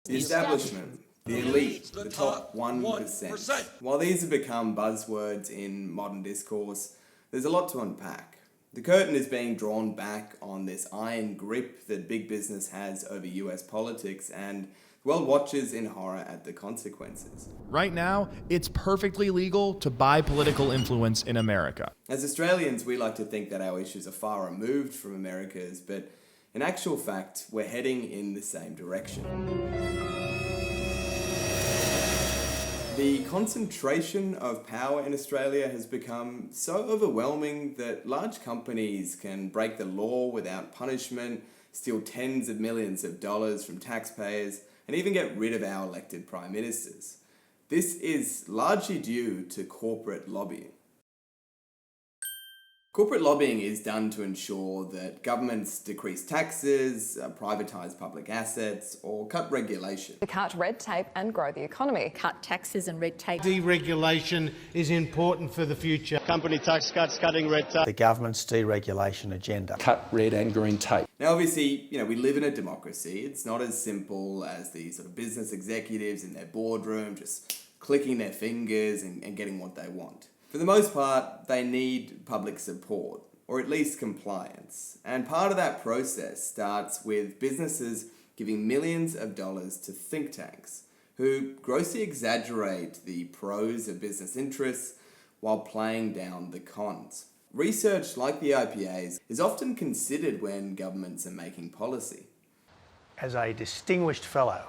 The establishment, the elite, the top 1%. While these have become buzzwords in modern discourse, there's a lot to unpack. The curtain is being drawn back on this iron grip that big business has over US politics, and the world watches in horror at the consequences. Right now, it's perfectly legal to buy political influence in America. As Australians, we like to think that our issues are far removed from America's, but in actual fact, we're heading in the same direction. The concentration of power in Australia has become so overwhelming that large companies can break the law without punishment, steal tens of millions of dollars from taxpayers, and even get rid of our elected prime ministers. This is largely due to corporate lobbying. Corporate lobbying is done to ensure that governments decrease taxes, privatise public assets, or cut regulation. To cut red tape and grow the economy. Cut taxes and red tape. Deregulation is important for the future. Company tax cuts, cutting red tape. The government's deregulation agenda. Cut red and green tape. Now obviously, we live in a democracy. It's not as simple as these sort of business executives in their boardroom just clicking their fingers and getting what they want. For the most part, they need public support, or at least compliance. And part of that process starts with businesses giving millions of dollars to think tanks, who grossly exaggerate the pros of business interests while playing down the cons. Research like the IPA's is often considered when governments are making policy. As a distinguished fellow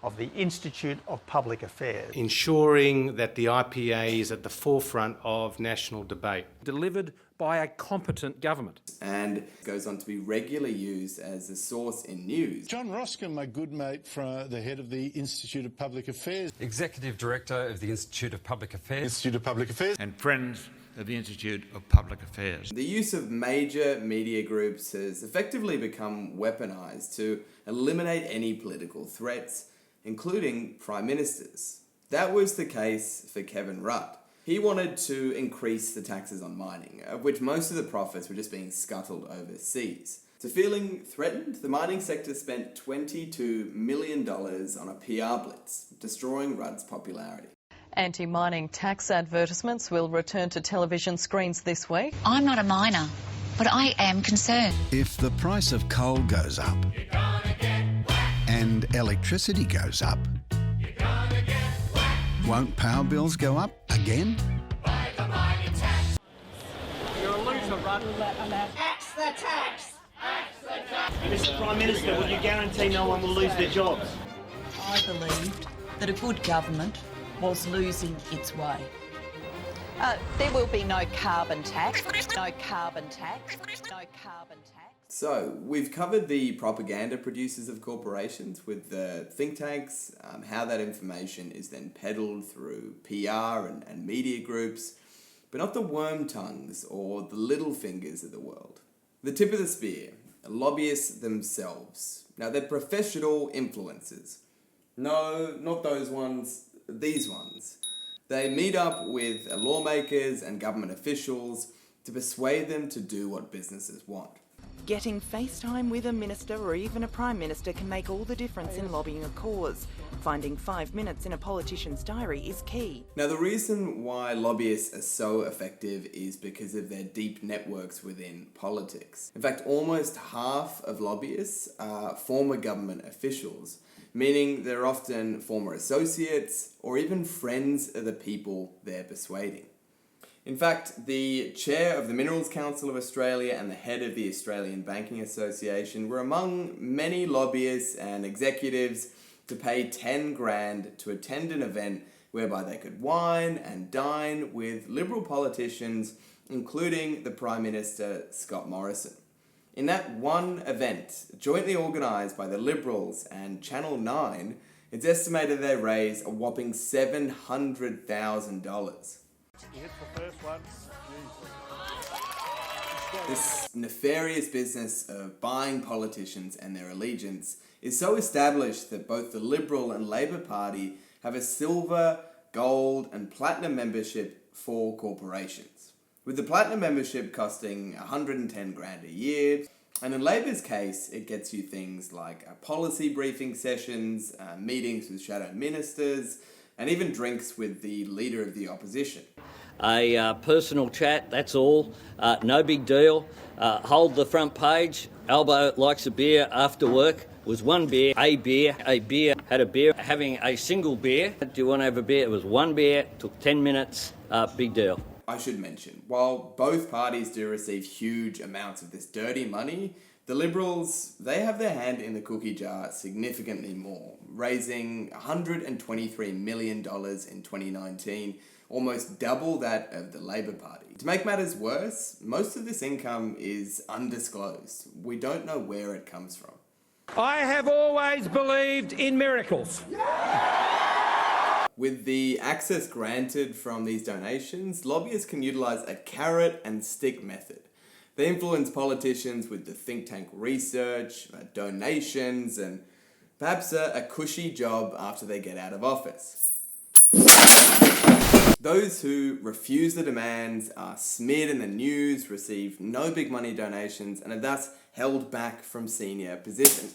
of the Institute of Public Affairs, Ensuring that the IPA is at the forefront of national debate. Delivered by a competent government. And goes on to be regularly used as a source in news. John Roscombe, my good mate, from the head of the Institute of Public Affairs. Executive Director of the Institute of Public Affairs. Institute of Public Affairs. And friends of the Institute of Public Affairs. The use of major media groups has effectively become weaponised to eliminate any political threats, including prime ministers. That was the case for Kevin Rudd. He wanted to increase the taxes on mining, of which most of the profits were just being scuttled overseas. So feeling threatened, the mining sector spent $22 million on a PR blitz, destroying Rudd's popularity. Anti-mining tax advertisements will return to television screens this week. I'm not a miner, but I am concerned. If the price of coal goes up and electricity goes up, won't power bills go up again? You're a loser, Rudd. Axe the tax! Axe the tax! Mr Prime Minister, will you guarantee no one will lose their jobs? I believed that a good government was losing its way. There will be no carbon tax. No carbon tax. No carbon tax. So, we've covered the propaganda producers of corporations with the think tanks, how that information is then peddled through PR and media groups, but not the worm tongues or the little fingers of the world. The tip of the spear, lobbyists themselves. Now, they're professional influencers. No, not those ones, these ones. They meet up with lawmakers and government officials to persuade them to do what businesses want. Getting FaceTime with a minister or even a prime minister can make all the difference in lobbying a cause. Finding 5 minutes in a politician's diary is key. Now, the reason why lobbyists are so effective is because of their deep networks within politics. In fact, almost half of lobbyists are former government officials, meaning they're often former associates or even friends of the people they're persuading. In fact, the chair of the Minerals Council of Australia and the head of the Australian Banking Association were among many lobbyists and executives to pay 10 grand to attend an event whereby they could wine and dine with Liberal politicians, including the Prime Minister Scott Morrison. In that one event, jointly organised by the Liberals and Channel 9, it's estimated they raised a whopping $700,000. You hit the first one. This nefarious business of buying politicians and their allegiance is so established that both the Liberal and Labor Party have a silver, gold and platinum membership for corporations. With the platinum membership costing 110 grand a year, And in Labor's case, it gets you things like policy briefing sessions, meetings with shadow ministers, and even drinks with the leader of the opposition. A personal chat, that's all. No big deal. Hold the front page. Albo likes a beer after work. Was one beer, a beer, had a beer. Having a single beer. Do you want to have a beer? It was one beer, took 10 minutes, big deal. I should mention, while both parties do receive huge amounts of this dirty money, the Liberals, they have their hand in the cookie jar significantly more, raising $123 million in 2019, almost double that of the Labor Party. To make matters worse, most of this income is undisclosed. We don't know where it comes from. I have always believed in miracles. With the access granted from these donations, lobbyists can utilise a carrot and stick method. They influence politicians with the think tank research, donations, and perhaps a cushy job after they get out of office. Those who refuse the demands are smeared in the news, receive no big money donations, and are thus held back from senior positions.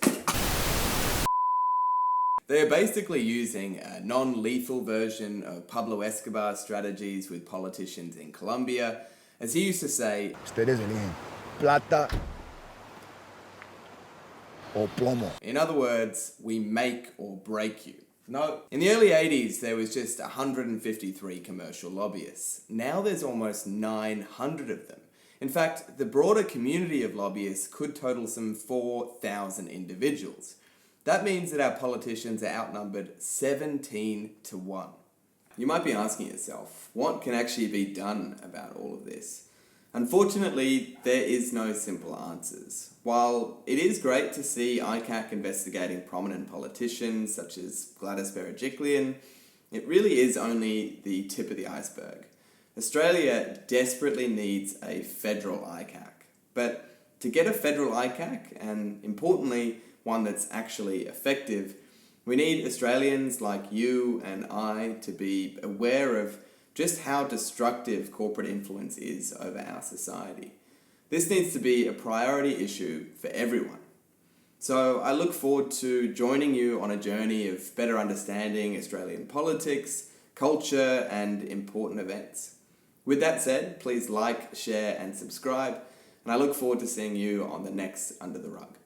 They are basically using a non-lethal version of Pablo Escobar's strategies with politicians in Colombia. As he used to say, ustedes eligen plata o plomo. In other words, we make or break you. No. In the early 80s, there was just 153 commercial lobbyists. Now there's almost 900 of them. In fact, the broader community of lobbyists could total some 4,000 individuals. That means that our politicians are outnumbered 17 to 1. You might be asking yourself, what can actually be done about all of this? Unfortunately, there is no simple answers. While it is great to see ICAC investigating prominent politicians such as Gladys Berejiklian, it really is only the tip of the iceberg. Australia desperately needs a federal ICAC. But to get a federal ICAC, and importantly, one that's actually effective, we need Australians like you and I to be aware of just how destructive corporate influence is over our society. This needs to be a priority issue for everyone. So I look forward to joining you on a journey of better understanding Australian politics, culture, and important events. With that said, please like, share, and subscribe, and I look forward to seeing you on the next Under the Rug.